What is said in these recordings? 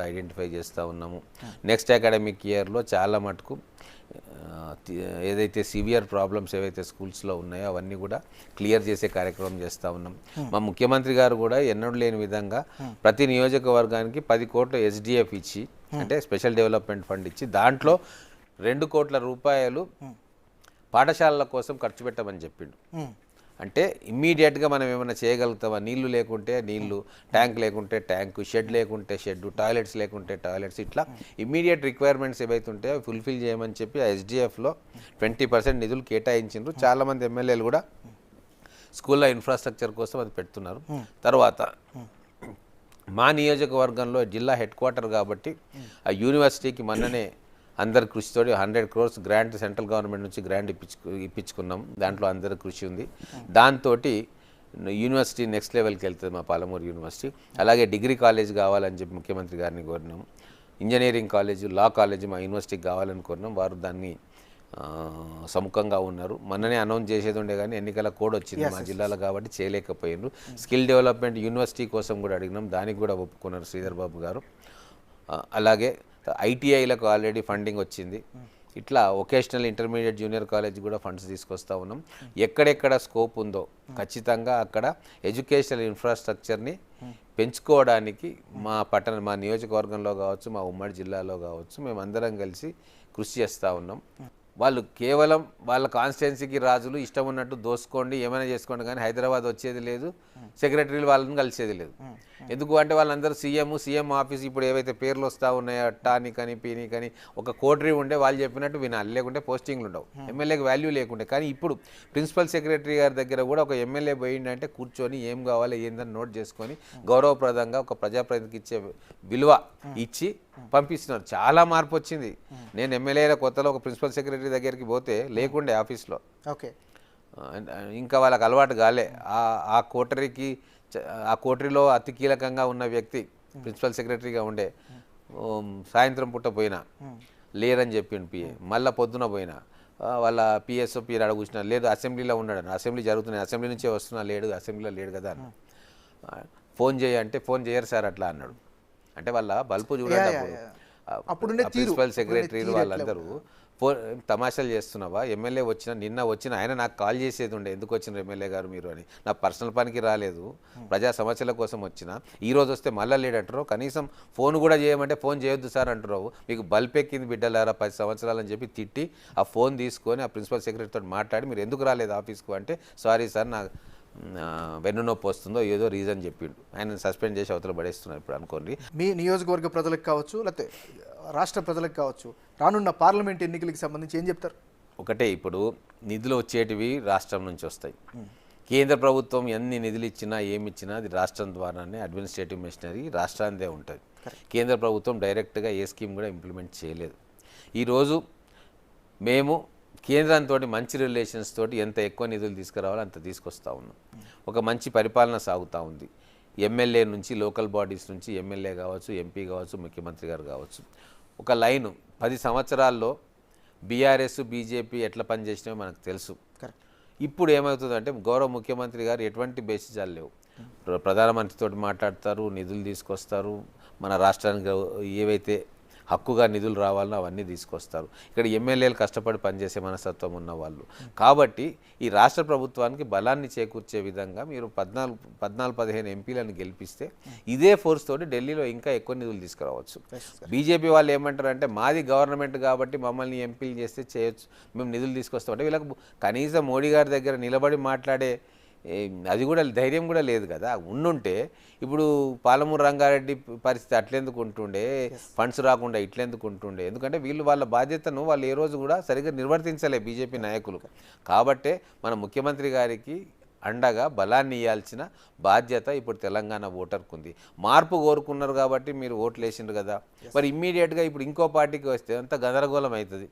Identify చేస్తూ ఉన్నాము. Next academic ఇయర్లో చాలా మటుకు ఏదైతే సివియర్ ప్రాబ్లమ్స్ ఏవైతే స్కూల్స్లో ఉన్నాయో అవన్నీ కూడా క్లియర్ చేసే కార్యక్రమం చేస్తూ ఉన్నాం. మా ముఖ్యమంత్రి గారు కూడా ఎన్నడూ లేని విధంగా ప్రతి నియోజకవర్గానికి 10 కోట్ల SDF ఇచ్చి, అంటే స్పెషల్ డెవలప్మెంట్ ఫండ్ ఇచ్చి, దాంట్లో 2 కోట్ల రూపాయలు పాఠశాలల కోసం ఖర్చు పెట్టమని చెప్పిండు. అంటే ఇమ్మీడియట్గా మనం ఏమైనా చేయగలుగుతామా? నీళ్లు లేకుంటే నీళ్లు, ట్యాంక్ లేకుంటే ట్యాంకు, షెడ్ లేకుంటే షెడ్, టాయిలెట్స్ లేకుంటే టాయిలెట్స్, ఇట్లా ఇమ్మీడియట్ రిక్వైర్మెంట్స్ ఏవైతే ఉంటాయో ఫుల్ఫిల్ చేయమని చెప్పి ఆ SDFలో 20% నిధులు కేటాయించిండ్రు. చాలామంది ఎమ్మెల్యేలు కూడా స్కూల్లో ఇన్ఫ్రాస్ట్రక్చర్ కోసం అది పెడుతున్నారు. తర్వాత మా నియోజకవర్గంలో జిల్లా హెడ్ క్వార్టర్ కాబట్టి ఆ యూనివర్సిటీకి మొన్ననే అందరి కృషితో 100 crores గ్రాంట్ సెంట్రల్ గవర్నమెంట్ నుంచి గ్రాంట్ ఇప్పించుకున్నాం. దాంట్లో అందరి కృషి ఉంది. దాంతో యూనివర్సిటీ నెక్స్ట్ లెవెల్కి వెళ్తుంది మా పాలమూరు యూనివర్సిటీ. అలాగే డిగ్రీ కాలేజ్ కావాలని చెప్పి ముఖ్యమంత్రి గారిని కోరినాం. ఇంజనీరింగ్ కాలేజ్, లా కాలేజ్ మా యూనివర్సిటీకి కావాలని కోరినాం. వారు దాన్ని సముఖంగా ఉన్నారు. మొన్ననే అనౌన్స్ చేసేది ఉండే కానీ ఎన్నికల కోడ్ వచ్చింది మా జిల్లాలో కాబట్టి చేయలేకపోయినారు. స్కిల్ డెవలప్మెంట్ యూనివర్సిటీ కోసం కూడా అడిగినాం, దానికి కూడా ఒప్పుకున్నారు శ్రీధర్ బాబు గారు. అలాగే ITIలకు ఆల్రెడీ ఫండింగ్ వచ్చింది. ఇట్లా వొకేషనల్ ఇంటర్మీడియట్ జూనియర్ కాలేజ్ కూడా ఫండ్స్ తీసుకొస్తూ ఉన్నాం. ఎక్కడెక్కడ స్కోప్ ఉందో ఖచ్చితంగా అక్కడ ఎడ్యుకేషనల్ ఇన్ఫ్రాస్ట్రక్చర్ని పెంచుకోవడానికి మా నియోజకవర్గంలో కావచ్చు, మా ఉమ్మడి జిల్లాలో కావచ్చు, మేమందరం కలిసి కృషి చేస్తూ ఉన్నాం. వాళ్ళు కేవలం వాళ్ళ కాన్స్టిట్యున్సీకి రాజులు, ఇష్టం ఉన్నట్టు దోసుకోండి, ఏమైనా చేసుకోండి, కానీ హైదరాబాద్ వచ్చేది లేదు, సెక్రటరీలు వాళ్ళని కలిసేది లేదు. ఎందుకు అంటే వాళ్ళందరూ సీఎం ఆఫీస్ ఇప్పుడు ఏవైతే పేర్లు వస్తూ ఉన్నాయో టాని కానీ పీని కానీ ఒక కోటరీ ఉండే వాళ్ళు చెప్పినట్టు వినాలి, లేకుంటే పోస్టింగ్లు ఉండవు, ఎమ్మెల్యేకి వాల్యూ లేకుండే. కానీ ఇప్పుడు ప్రిన్సిపల్ సెక్రటరీ గారి దగ్గర కూడా ఒక ఎమ్మెల్యే పోయిందంటే కూర్చొని ఏం కావాలి ఏందని నోట్ చేసుకొని గౌరవప్రదంగా ఒక ప్రజాప్రతినిధికి ఇచ్చే విలువ ఇచ్చి పంపిస్తున్నారు. చాలా మార్పు వచ్చింది. నేను ఎమ్మెల్యేల కొత్తలో ఒక ప్రిన్సిపల్ సెక్రటరీ దగ్గరికి పోతే లేకుండే ఆఫీస్లో. ఓకే, ఇంకా వాళ్ళకి అలవాటు కాలే. ఆ కోటరీలో అతి కీలకంగా ఉన్న వ్యక్తి ప్రిన్సిపల్ సెక్రటరీగా ఉండే సాయంత్రం పుట్ట పోయినా లేరని చెప్పిండు PA. మళ్ళీ పొద్దున పోయినా వాళ్ళ PSO అక్కడ కూర్చున్నా, లేదు అసెంబ్లీలో ఉన్నాడు, అసెంబ్లీ జరుగుతున్నాయి, అసెంబ్లీ నుంచే వస్తున్నా, లేడు అసెంబ్లీలో లేడు కదా అన్న. ఫోన్ చేయంటే ఫోన్ చేయరు సార్ అట్లా అన్నాడు. అంటే వాళ్ళ బల్పు చూడండి. అప్పుడు ప్రిన్సిపల్ సెక్రటరీలు వాళ్ళందరూ తమాషాలు చేస్తున్నావా? ఎమ్మెల్యే నిన్న వచ్చిన ఆయన నాకు కాల్ చేసేది ఉండే, ఎందుకు వచ్చిన ఎమ్మెల్యే గారు మీరు అని. నా పర్సనల్ పనికి రాలేదు, ప్రజా సమస్యల కోసం వచ్చిన. ఈరోజు వస్తే మళ్ళీ లేడంటారు. కనీసం ఫోన్ కూడా చేయమంటే ఫోన్ చేయొద్దు సార్ అంటున్నావు. మీకు బల్బ్ ఎక్కింది బిడ్డలారా 10 సంవత్సరాలని చెప్పి తిట్టి ఆ ఫోన్ తీసుకొని ఆ ప్రిన్సిపల్ సెక్రటరీతో మాట్లాడి మీరు ఎందుకు రాలేదు ఆఫీస్కు అంటే, సారీ సార్ నా వెన్నునొప్పి వస్తుందో ఏదో రీజన్ చెప్పిండు. ఆయన సస్పెండ్ చేసి అవతల పడేస్తున్నారు. ఇప్పుడు అనుకోండి, మీ నియోజకవర్గ ప్రజలకు కావచ్చు, లేకపోతే రాష్ట్ర ప్రజలకు కావచ్చు, రానున్న పార్లమెంట్ ఎన్నికలకు సంబంధించి ఏం చెప్తారు? ఒకటే, ఇప్పుడు నిధులు వచ్చేటివి రాష్ట్రం నుంచి వస్తాయి. కేంద్ర ప్రభుత్వం ఎన్ని నిధులు ఇచ్చినా ఏమి ఇచ్చినా అది రాష్ట్రం ద్వారానే అడ్మినిస్ట్రేటివ్ మెషినరీ రాష్ట్రానిదే ఉంటుంది. కేంద్ర ప్రభుత్వం డైరెక్ట్గా ఏ స్కీమ్ కూడా ఇంప్లిమెంట్ చేయలేదు. ఈరోజు మేము కేంద్రంతో మంచి రిలేషన్స్ తోటి ఎంత ఎక్కువ నిధులు తీసుకురావాలో అంత తీసుకొస్తూ ఉన్నాం. ఒక మంచి పరిపాలన సాగుతూ ఉంది. ఎమ్మెల్యే నుంచి, లోకల్ బాడీస్ నుంచి, ఎమ్మెల్యే కావచ్చు, MP కావచ్చు, ముఖ్యమంత్రి గారు కావచ్చు, ఒక లైను 10 సంవత్సరాల్లో BRS BJP ఎట్లా పనిచేసినాయో మనకు తెలుసు. ఇప్పుడు ఏమవుతుందంటే గౌరవ ముఖ్యమంత్రి గారు ఎటువంటి బేసిజాలు లేవు. ప్రధానమంత్రితో మాట్లాడతారు, నిధులు తీసుకొస్తారు, మన రాష్ట్రానికి ఏవైతే హక్కుగా నిధులు రావాలనో అవన్నీ తీసుకొస్తారు. ఇక్కడ ఎమ్మెల్యేలు కష్టపడి పనిచేసే మనస్తత్వం ఉన్న వాళ్ళు కాబట్టి ఈ రాష్ట్ర ప్రభుత్వానికి బలాన్ని చేకూర్చే విధంగా మీరు 14-15 ఎంపీలను గెలిపిస్తే ఇదే ఫోర్స్ తోటి ఢిల్లీలో ఇంకా ఎక్కువ నిధులు తీసుకురావచ్చు. BJP వాళ్ళు ఏమంటారంటే మాది గవర్నమెంట్ కాబట్టి మమ్మల్ని ఎంపీలు చేస్తే చేయొచ్చు, మేము నిధులు తీసుకొస్తామంటే వీళ్ళకి కనీసం మోడీ గారి దగ్గర నిలబడి మాట్లాడే అది కూడా ధైర్యం కూడా లేదు కదా. ఉండుంటే ఇప్పుడు పాలమూరు రంగారెడ్డి పరిస్థితి అట్లెందుకు ఉంటుండే, ఫండ్స్ రాకుండా ఇట్లెందుకు ఉంటుండే. ఎందుకంటే వాళ్ళ బాధ్యతను వాళ్ళు ఏ రోజు కూడా సరిగ్గా నిర్వర్తించలే BJP నాయకులు. కాబట్టే మన ముఖ్యమంత్రి గారికి అండగా బలాన్ని ఇవ్వాల్సిన బాధ్యత ఇప్పుడు తెలంగాణ ఓటర్కు ఉంది. మార్పు కోరుకున్నారు కాబట్టి మీరు ఓట్లు వేసిండ్రు కదా, మరి ఇమ్మీడియట్గా ఇప్పుడు ఇంకో పార్టీకి వస్తే అంత గందరగోళం అవుతుంది.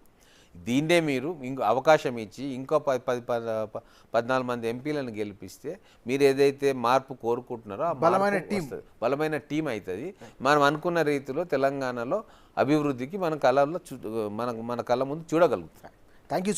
దీన్నే మీరు అవకాశం ఇచ్చి ఇంకో 14 మంది ఎంపీలను గెలిపిస్తే మీరు ఏదైతే మార్పు కోరుకుంటున్నారో ఆ బలమైన టీం అవుతుంది. మనం అనుకున్న రీతిలో తెలంగాణలో అభివృద్ధికి మన కళ్ళ ముందు చూడగలుగుతాం. Thank you.